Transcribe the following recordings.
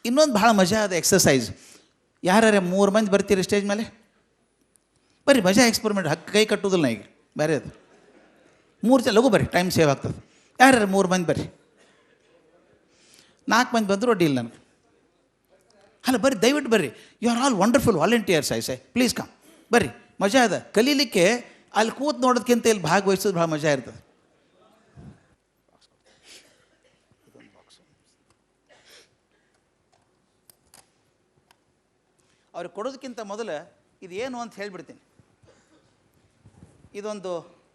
ಇನ್ನೊಂದು ಭಾಳ ಮಜಾ ಅದ ಎಕ್ಸಸೈಸ್. ಯಾರ್ಯಾರ 3 ಮಂದಿ ಬರ್ತೀರಿ ಸ್ಟೇಜ್ ಮೇಲೆ? ಬರ್ರಿ, ಮಜಾ ಎಕ್ಸ್ಪರಿಮೆಂಟ್. ಕೈ ಕಟ್ಟೋದಿಲ್ಲ ಈಗ, ಬೇರೆ ಅದು. 3 ಜನ ಲಘು ಬರ್ರಿ, ಟೈಮ್ ಸೇವ್ ಆಗ್ತದೆ. ಯಾರ್ಯಾರು 3 ಮಂದಿ ಬರ್ರಿ. 4 ಮಂದಿ ಬಂದರೂ ಅಡ್ಡಿ ಇಲ್ಲ ನನಗೆ. ಅಲ್ಲ ಬರ್ರಿ, ದಯವಿಟ್ಟು ಬರ್ರಿ. You are all wonderful volunteers. I please come, ಬರ್ರಿ. ಮಜಾ ಅದ. ಕಲೀಲಿಕ್ಕೆ ಅಲ್ಲಿ ಕೂತು ನೋಡೋದಕ್ಕಿಂತ ಇಲ್ಲಿ ಭಾಗವಹಿಸೋದು ಭಾಳ ಮಜಾ ಇರ್ತದೆ. ಅವ್ರಿಗೆ ಕೊಡೋದಕ್ಕಿಂತ ಮೊದಲು ಇದೇನು ಅಂತ ಹೇಳಿಬಿಡ್ತೀನಿ. ಇದೊಂದು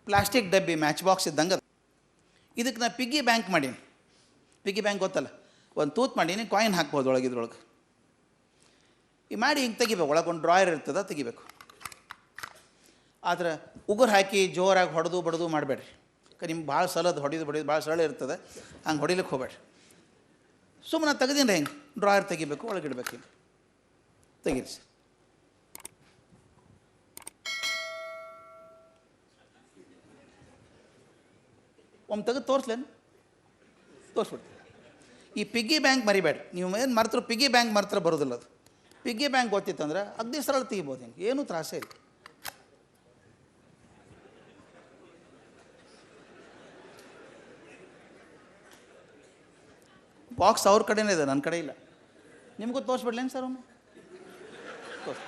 ಪ್ಲಾಸ್ಟಿಕ್ ಡಬ್ಬಿ, ಮ್ಯಾಚ್ ಬಾಕ್ಸ್ ಇದ್ದಂಗೆ. ಇದಕ್ಕೆ ನಾನು ಪಿಗ್ಗಿ ಬ್ಯಾಂಕ್ ಮಾಡೀನಿ. ಪಿಗ್ಗಿ ಬ್ಯಾಂಕ್ ಗೊತ್ತಲ್ಲ, ಒಂದು ತೂತು ಮಾಡೀನಿ, ಕಾಯಿನ್ ಹಾಕ್ಬೋದು ಇದ್ರೊಳಗೆ. ಈ ಮಾಡಿ ಹಿಂಗೆ ತೆಗಿಬೇಕು. ಒಳಗೊಂದು ಡ್ರಾಯರ್ ಇರ್ತದೆ, ತೆಗಿಬೇಕು. ಆದ್ರೆ ಉಗುರು ಹಾಕಿ ಜೋರಾಗಿ ಹೊಡೆದು ಬಡ್ದು ಮಾಡಬೇಡ್ರಿ. ನಿಮ್ಗೆ ಭಾಳ ಸಲದ ಹೊಡಿದು ಭಾಳ ಸರಳ ಇರ್ತದೆ, ಹಂಗೆ ಹೊಡಿಲಿಕ್ಕೆ ಹೋಗ್ಬೇಡ್ರಿ. ಸುಮ್ಮನೆ ತೆಗೆದೀನಿ ಹೆಂಗೆ ಡ್ರಾಯರ್ ತೆಗಿಬೇಕು, ಒಳಗಿಡ್ಬೇಕು. ಹಿಂಗೆ ತೆಗೀರಿ ಸರ್. ಒಮ್ಮೆ ತೆಗೆದು ತೋರಿಸ್ಲೇನು? ತೋರಿಸ್ಬಿಡ್ತೀನಿ. ಈ ಪಿಗ್ಗಿ ಬ್ಯಾಂಕ್ ಮರಿಬೇಡ್ರಿ. ನೀವು ಏನು ಮರ್ತರು, ಪಿಗ್ಗಿ ಬ್ಯಾಂಕ್ ಮರ್ತ್ರ ಬರೋದಿಲ್ಲ ಅದು. ಪಿಗ್ಗಿ ಬ್ಯಾಂಕ್ ಗೊತ್ತಿತ್ತಂದ್ರೆ ಅಗ್ದಿ ಸರಳ ತೆಗಿಬೋದು. ಹಿಂಗೆ ಏನೂ ತ್ರಾಸೇ ಇಲ್ಲ. ಬಾಕ್ಸ್ ಅವ್ರ ಕಡೆನೇ ಇದೆ, ನನ್ನ ಕಡೆ ಇಲ್ಲ. ನಿಮಗೂ ತೋರಿಸ್ಬಿಡ್ಲೇನು ಸರ್ ಒಮ್ಮೆ? ತೋರಿಸಿ.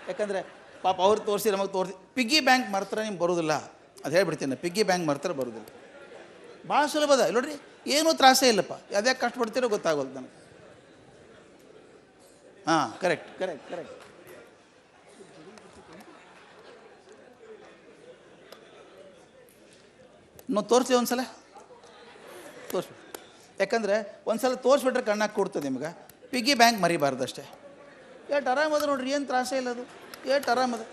ಯಾಕಂದರೆ ಪಾಪ ಅವ್ರು ತೋರಿಸಿ ನಮಗೆ ತೋರಿಸಿ. ಪಿಗ್ಗಿ ಬ್ಯಾಂಕ್ ಮರ್ತ್ರ ನಿಮ್ಗೆ ಬರೋದಿಲ್ಲ, ಅದು ಹೇಳ್ಬಿಡ್ತೀನಿ. ಪಿಗ್ಗಿ ಬ್ಯಾಂಕ್ ಮರ್ತ್ರ ಬರೋದಿಲ್ಲ. ಭಾಳ ಸುಲಭದ ನೋಡ್ರಿ, ಏನೂ ತ್ರಾಸೇ ಇಲ್ಲಪ್ಪ. ಅದ್ಯಾಕೆ ಕಷ್ಟಪಡ್ತೀರೋ ಗೊತ್ತಾಗೋದು ನನಗೆ. ಹಾಂ, ಕರೆಕ್ಟ್ ಕರೆಕ್ಟ್ ಕರೆಕ್ಟ್. ನಾವು ತೋರಿಸಿ ಒಂದು ಸಲ ತೋರಿಸ್ಬಿಟ್ಟು. ಯಾಕಂದರೆ ಒಂದು ಸಲ ತೋರಿಸ್ಬಿಟ್ರೆ ಕಣ್ಣಾಗಿ ಕೊಡ್ತದೆ ನಿಮ್ಗೆ. ಪಿಗ್ಗಿ ಬ್ಯಾಂಕ್ ಮರಿಬಾರ್ದು ಅಷ್ಟೇ. ಎಷ್ಟು ಆರಾಮದ ನೋಡ್ರಿ, ಏನು ತ್ರಾಸೇ ಇಲ್ಲ ಅದು. ಎಷ್ಟು ಆರಾಮದ.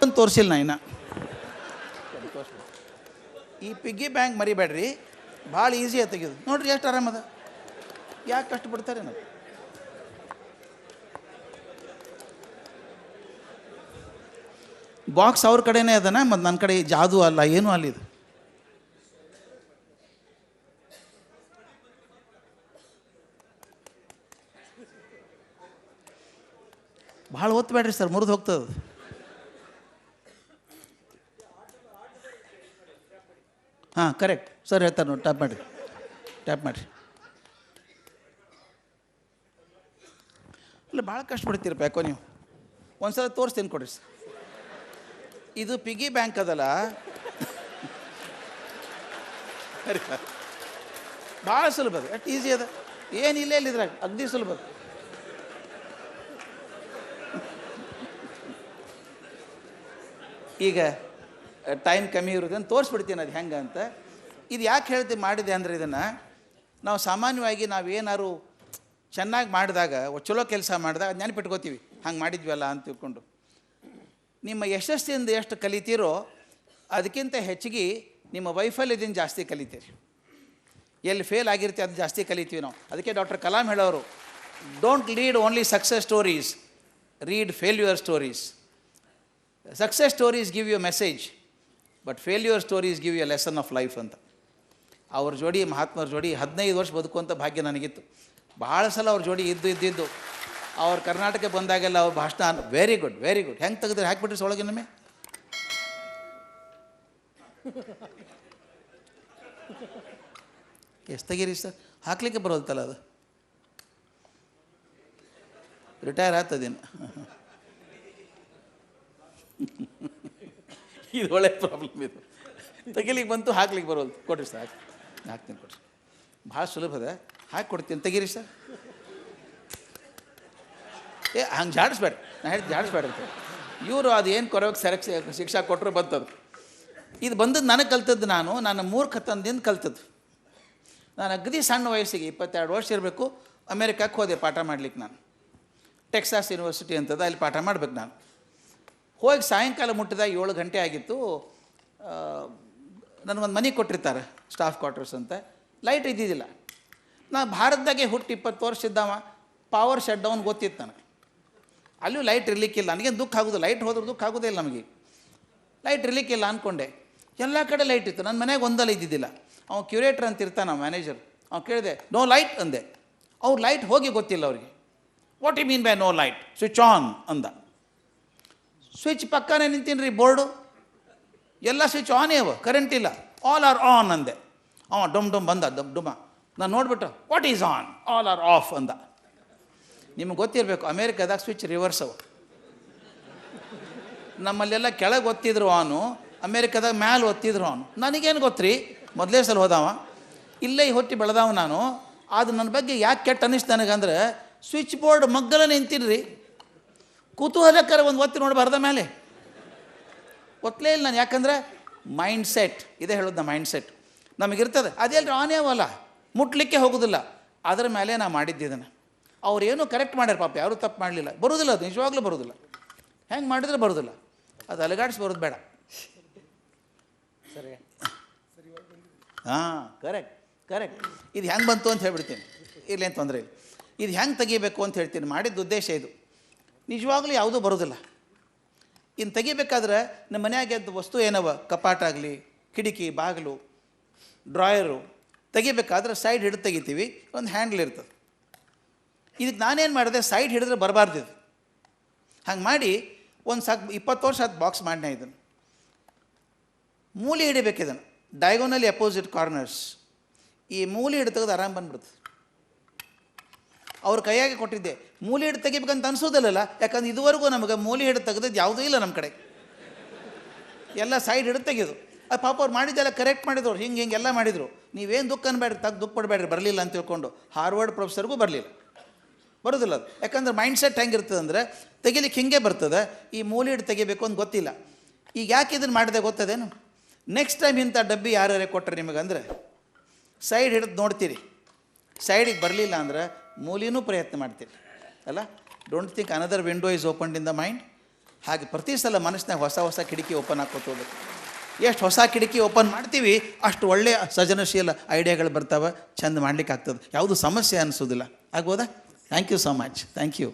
ಒಂದು ತೋರಿಸಿಲ್ಲ ನಾ ಇನ್ನು. ಈ ಪಿಗ್ಗಿ ಬ್ಯಾಂಕ್ ಮರಿಬೇಡ್ರಿ, ಭಾಳ ಈಸಿ ಆಗಿ ತೆಗೆದು ನೋಡ್ರಿ. ಎಷ್ಟು ಆರಾಮದ. ಯಾಕೆ ಕಷ್ಟಪಡ್ತಾರೆ ನಾವು? ಬಾಕ್ಸ್ ಅವ್ರ ಕಡೆನೇ ಅದನ, ಮತ್ತು ನನ್ನ ಕಡೆ ಜಾದು ಅಲ್ಲ, ಏನೂ ಅಲ್ಲಿದು. ಭಾಳ ಒತ್ತಬೇಡ್ರಿ ಸರ್, ಮುರಿದು ಹೋಗ್ತದೆ. ಹಾಂ, ಕರೆಕ್ಟ್ ಸರ್ ಹೇಳ್ತಾರೆ ನೋಡಿ. ಟ್ಯಾಪ್ ಮಾಡಿರಿ, ಟ್ಯಾಪ್ ಮಾಡಿರಿ. ಇಲ್ಲ, ಭಾಳ ಕಷ್ಟಪಡ್ತೀರಪ್ಪ ಯಾಕೋ ನೀವು. ಒಂದು ಸಲ ತೋರಿಸ್ತೀನಿ ಕೊಡ್ರಿ ಸರ್. ಇದು ಪಿಗ್ಗಿ ಬ್ಯಾಂಕ್ ಅದಲ್ಲ, ಭಾಳ ಸುಲಭ ಅದು. ಎಷ್ಟು ಈಸಿ ಅದ, ಏನಿಲ್ಲ ಇಲ್ಲ ಇದ್ರಾಗ, ಅಗ್ದಿ ಸುಲಭ ಅದು. ಈಗ ಟೈಮ್ ಕಮ್ಮಿ ಇರೋದನ್ನು ತೋರಿಸ್ಬಿಡ್ತೀನಿ ಅದು ಹೆಂಗೆ ಅಂತ. ಇದು ಯಾಕೆ ಹೇಳ್ತೀವಿ ಮಾಡಿದೆ ಅಂದರೆ, ಇದನ್ನು ನಾವು ಸಾಮಾನ್ಯವಾಗಿ ನಾವೇನಾದ್ರು ಚೆನ್ನಾಗಿ ಮಾಡಿದಾಗ, ಚಲೋ ಕೆಲಸ ಮಾಡಿದಾಗ ಅದು ನೆನಪಿಟ್ಕೋತೀವಿ, ಹಂಗೆ ಮಾಡಿದ್ವಲ್ಲ ಅಂತ ತಿಳ್ಕೊಂಡು. ನಿಮ್ಮ ಯಶಸ್ಸಿಂದ ಎಷ್ಟು ಕಲಿತೀರೋ ಅದಕ್ಕಿಂತ ಹೆಚ್ಚಿಗೆ ನಿಮ್ಮ ವೈಫಲ್ಯದಿಂದ ಜಾಸ್ತಿ ಕಲಿತೀರಿ. ಎಲ್ಲಿ ಫೇಲ್ ಆಗಿರ್ತೀವಿ ಅದು ಜಾಸ್ತಿ ಕಲಿತೀವಿ ನಾವು. ಅದಕ್ಕೆ ಡಾಕ್ಟರ್ ಕಲಾಂ ಹೇಳೋರು, don't lead only success stories, read failure stories. Success stories give you message, but failure stories give you a lesson of life ಅಂತ. ಅವ್ರ ಜೋಡಿ, ಮಹಾತ್ಮರ ಜೋಡಿ 15 ವರ್ಷ ಬದುಕುವಂಥ ಭಾಗ್ಯ ನನಗಿತ್ತು. ಭಾಳ ಸಲ ಅವ್ರ ಜೋಡಿ ಇದ್ದು ಅವ್ರು ಕರ್ನಾಟಕ ಬಂದಾಗೆಲ್ಲ ಅವ್ರ ಭಾಷಣ ವೆರಿ ಗುಡ್ ವೆರಿ ಗುಡ್. ಹೆಂಗೆ ತೆಗೆದ್ರೆ ಹಾಕಿಬಿಟ್ರಿ ಸೊಳಗೆ ನಮ್ಮೆ. ಎಷ್ಟು ತೆಗೀರಿ ಸರ್, ಹಾಕ್ಲಿಕ್ಕೆ ಬರೋಲ್ತಲ್ಲ ಅದು. ರಿಟೈರ್ ಆಗ್ತದೇನು? ಇದು ಒಳ್ಳೆ ಪ್ರಾಬ್ಲಮ್. ಇದು ತೆಗಿಲಿಕ್ಕೆ ಬಂತು, ಹಾಕ್ಲಿಕ್ಕೆ ಬರೋಲ್ತು. ಕೊಡ್ರಿ ಸರ್, ಹಾಕ್ತೀನಿ ಕೊಡ್ರಿ. ಭಾಳ ಸುಲಭದ, ಹಾಕಿ ಕೊಡ್ತೀನಿ, ತೆಗೀರಿ ಸರ್. ಹಂಗೆ ಜಾಡಿಸ್ಬೇಡ, ನಾ ಹೇಳಿ ಜಾಡಿಸ್ಬೇಡ ಅಂತ. ಇವರು ಅದು ಏನು ಕೊರವಾಗಿ ಶಿಕ್ಷಾ ಕೊಟ್ಟರು ಬಂತದ್ದು. ಇದು ಬಂದದ್ದು ನನಗೆ ಕಲ್ತದ್ದು, ನನ್ನ ಮೂರ್ಖತನದಿಂದ ಕಲ್ತದ್ದು. ನಾನು ಅಗದಿ ಸಣ್ಣ ವಯಸ್ಸಿಗೆ 22 ವರ್ಷ ಇರಬೇಕು, ಅಮೇರಿಕಕ್ಕೆ ಹೋದೆ ಪಾಠ ಮಾಡ್ಲಿಕ್ಕೆ. ನಾನು ಟೆಕ್ಸಾಸ್ ಯೂನಿವರ್ಸಿಟಿ ಅಂತದ, ಅಲ್ಲಿ ಪಾಠ ಮಾಡ್ಬೇಕು. ನಾನು ಹೋಗಿ ಸಾಯಂಕಾಲ ಮುಟ್ಟಿದಾಗ 7 ಗಂಟೆ ಆಗಿತ್ತು. ನನಗೊಂದು ಮನೆ ಕೊಟ್ಟಿರ್ತಾರೆ, ಸ್ಟಾಫ್ ಕ್ವಾರ್ಟರ್ಸ್ ಅಂತ. ಲೈಟ್ ಇದ್ದಿದ್ದಿಲ್ಲ. ನಾನು ಭಾರತದಾಗೆ ಹುಟ್ಟು 20 ವರ್ಷ ಇದ್ದಾವ. ಪವರ್ ಶಟ್ ಡೌನ್ ಗೊತ್ತಿತ್ತು ನನಗೆ. ಅಲ್ಲೂ ಲೈಟ್ ಇರಲಿಕ್ಕಿಲ್ಲ. ನನಗೇನು ದುಃಖ ಆಗೋದು, ಲೈಟ್ ಹೋದ್ರೆ ದುಃಖ ಆಗೋದೇ ಇಲ್ಲ ನಮಗೆ. ಲೈಟ್ ಇರಲಿಕ್ಕಿಲ್ಲ ಅಂದ್ಕೊಂಡೆ. ಎಲ್ಲ ಕಡೆ ಲೈಟ್ ಇತ್ತು, ನನ್ನ ಮನೆಗೆ ಒಂದಲ್ಲ ಇದ್ದಿದ್ದಿಲ್ಲ. ಅವ್ನು ಕ್ಯೂರೇಟರ್ ಅಂತ ಇರ್ತಾನೆ ಮ್ಯಾನೇಜರ್. ಅವ್ನು ಕೇಳಿದೆ ನೋ ಲೈಟ್ ಅಂದೆ. ಅವ್ರು ಲೈಟ್ ಹೋಗಿ ಗೊತ್ತಿಲ್ಲ ಅವ್ರಿಗೆ. What you mean by no light? Switch on ಅಂದ. ಸ್ವಿಚ್ ಪಕ್ಕನೇ ನಿಂತೀನಿ ರೀ ಬೋರ್ಡು, ಎಲ್ಲ ಸ್ವಿಚ್ ಆನೇ ಅವ, ಕರೆಂಟ್ ಇಲ್ಲ. ಆಲ್ ಆರ್ ಆನ್ ಅಂದೆ. ಅವ ಡೊಮ್ ಡೊಮ್ ಬಂದ ಡುಮ. ನಾನು ನೋಡ್ಬಿಟ್ಟು what is on? All are of ಅಂದ. ನಿಮ್ಗೆ ಗೊತ್ತಿರಬೇಕು ಅಮೇರಿಕಾದಾಗ ಸ್ವಿಚ್ ರಿವರ್ಸ್ ಅವ. ನಮ್ಮಲ್ಲೆಲ್ಲ ಕೆಳಗೆ ಒತ್ತಿದ್ರು ಆನು, ಅಮೇರಿಕಾದಾಗ ಮ್ಯಾಲೆ ಒತ್ತಿದ್ರು ಅವನು. ನನಗೇನು ಗೊತ್ತ್ರಿ, ಮೊದಲೇ ಸಲ ಹೋದವ, ಇಲ್ಲೇ ಹೊಟ್ಟಿ ಬೆಳೆದವ ನಾನು. ಅದು ನನ್ನ ಬಗ್ಗೆ ಯಾಕೆ ಕೆಟ್ಟ ಅನ್ನಿಸ್ತು ನನಗಂದ್ರೆ, ಸ್ವಿಚ್ ಬೋರ್ಡ್ ಮಗ್ಗಲ ನಿಂತೀನಿ ರೀ, ಕುತೂಹಲಕರ ಒಂದು ಒತ್ತಿ ನೋಡಬಾರ್ದ ಮೇಲೆ ಒತ್ತಲೇ ಇಲ್ಲ ನಾನು. ಯಾಕಂದ್ರೆ ಮೈಂಡ್ ಸೆಟ್ ಇದೆ, ಹೇಳೋದು ನಾ ಮೈಂಡ್ ಸೆಟ್ ನಮಗಿರ್ತದೆ. ಅದೆಲ್ಲರೂ ಆನೇ ಅವಲ್ಲ, ಮುಟ್ಲಿಕ್ಕೆ ಹೋಗೋದಿಲ್ಲ. ಅದರ ಮೇಲೆ ನಾ ಮಾಡಿದ್ದಿದ್ದನ್ನು. ಅವ್ರೇನು ಕರೆಕ್ಟ್ ಮಾಡ್ಯಾರ ಪಾಪ, ಯಾರೂ ತಪ್ಪು ಮಾಡಲಿಲ್ಲ. ಬರೋದಿಲ್ಲ, ಅದು ನಿಜವಾಗ್ಲೂ ಬರೋದಿಲ್ಲ. ಹೆಂಗೆ ಮಾಡಿದ್ರೆ ಬರೋದಿಲ್ಲ, ಅದು ಅಲಗಾಡಿಸಿ ಬರೋದು ಬೇಡ. ಸರಿ, ಹಾಂ, ಕರೆಕ್ಟ್ ಕರೆಕ್ಟ್. ಇದು ಹೆಂಗೆ ಬಂತು ಅಂತ ಹೇಳ್ಬಿಡ್ತೀನಿ, ಇಲ್ಲೇನು ತೊಂದರೆ ಇಲ್ಲ. ಇದು ಹೆಂಗೆ ತೆಗಿಬೇಕು ಅಂತ ಹೇಳ್ತೀನಿ. ಮಾಡಿದ ಉದ್ದೇಶ ಇದು. ನಿಜವಾಗ್ಲೂ ಯಾವುದೂ ಬರೋದಿಲ್ಲ. ಇನ್ನು ತೆಗಿಬೇಕಾದ್ರೆ ನಮ್ಮ ಮನೆಯಾಗೆದ್ದು ವಸ್ತು ಏನವ, ಕಪಾಟಾಗಲಿ, ಕಿಟಕಿ, ಬಾಗಿಲು, ಡ್ರಾಯರು ತೆಗಿಬೇಕಾದ್ರೆ ಸೈಡ್ ಹಿಡಿದು ತೆಗಿತೀವಿ, ಒಂದು ಹ್ಯಾಂಡ್ಲ್ ಇರ್ತದೆ. ಇದಕ್ಕೆ ನಾನೇನು ಮಾಡಿದೆ, ಸೈಡ್ ಹಿಡಿದ್ರೆ ಬರಬಾರ್ದು ಇದು. ಹಂಗೆ ಮಾಡಿ ಒಂದು 20 ವರ್ಷ ಅದು ಬಾಕ್ಸ್ ಮಾಡಿನ. ಇದನ್ನು ಮೂಲೆ ಹಿಡಿಬೇಕು, ಇದನ್ನು ಡಯಾಗೋನಲಿ ಅಪೋಸಿಟ್ ಕಾರ್ನರ್ಸ್. ಈ ಮೂಲೆ ಹಿಡಿದು ತೆಗೆದು ಆರಾಮ್ ಬಂದ್ಬಿಡ್ತದೆ. ಅವ್ರ ಕೈಯಾಗೆ ಕೊಟ್ಟಿದ್ದೆ. ಮೂಲೆ ಹಿಡಿದು ತೆಗಿಬೇಕಂತ ಅನಿಸೋದಿಲ್ಲಲ್ಲ, ಯಾಕಂದ್ರೆ ಇದುವರೆಗೂ ನಮಗೆ ಮೂಲೆ ಹಿಡಿದು ತೆಗೆದದ್ದು ಯಾವುದೂ ಇಲ್ಲ ನಮ್ಮ ಕಡೆ. ಎಲ್ಲ ಸೈಡ್ ಹಿಡಿದು ತೆಗೆದು. ಅದು ಪಾಪ ಅವ್ರು ಮಾಡಿದ್ದೆಲ್ಲ ಕರೆಕ್ಟ್ ಮಾಡಿದ್ರು, ಹಿಂಗೆಲ್ಲ ಮಾಡಿದರು. ನೀವೇನು ದುಃಖ ಅನ್ಬೇಡ್ರಿ, ದುಃಖ ಪಡಬೇಡ್ರಿ, ಬರಲಿಲ್ಲ ಅಂತ ತಿಳ್ಕೊಂಡು. ಹಾರ್ವರ್ಡ್ ಪ್ರೊಫೆಸರ್ಗೂ ಬರಲಿಲ್ಲ, ಬರೋದಿಲ್ಲ ಅದು. ಯಾಕಂದ್ರೆ ಮೈಂಡ್ ಸೆಟ್ ಹೆಂಗಿರ್ತದೆ ಅಂದರೆ, ತೆಗಿಲಿಕ್ಕೆ ಹಿಂಗೆ ಬರ್ತದೆ, ಈ ಮೂಲೆ ಹಿಡಿದು ತೆಗಿಬೇಕು ಅಂತ ಗೊತ್ತಿಲ್ಲ. ಈಗ ಯಾಕೆ ಇದನ್ನು ಮಾಡಿದೆ ಗೊತ್ತದೇನು? ನೆಕ್ಸ್ಟ್ ಟೈಮ್ ಇಂಥ ಡಬ್ಬಿ ಯಾರ್ಯಾರೇ ಕೊಟ್ಟರೆ ನಿಮಗಂದ್ರೆ ಸೈಡ್ ಹಿಡಿದು ನೋಡ್ತೀರಿ, ಸೈಡಿಗೆ ಬರಲಿಲ್ಲ ಅಂದ್ರೆ ಮೂಲಿನೂ ಪ್ರಯತ್ನ ಮಾಡ್ತೀರಿ ಅಲ್ಲ. Don't think another window is open in the mind. ಹಾಗೆ ಪ್ರತಿ ಸಲ ಮನಸ್ಸಿನಾಗ ಹೊಸ ಕಿಟಕಿ ಓಪನ್ ಹಾಕೋತ ಹೋಗ್ಬೇಕು. ಎಷ್ಟು ಹೊಸ ಕಿಟಕಿ ಓಪನ್ ಮಾಡ್ತೀವಿ, ಅಷ್ಟು ಒಳ್ಳೆಯ ಸೃಜನಶೀಲ ಐಡಿಯಾಗಳು ಬರ್ತಾವೆ, ಚೆಂದ ಮಾಡ್ಲಿಕ್ಕೆ ಆಗ್ತದೆ. ಯಾವುದು ಸಮಸ್ಯೆ ಅನಿಸೋದಿಲ್ಲ. ಆಗ್ಬೋದಾ? Thank you so much. Thank you.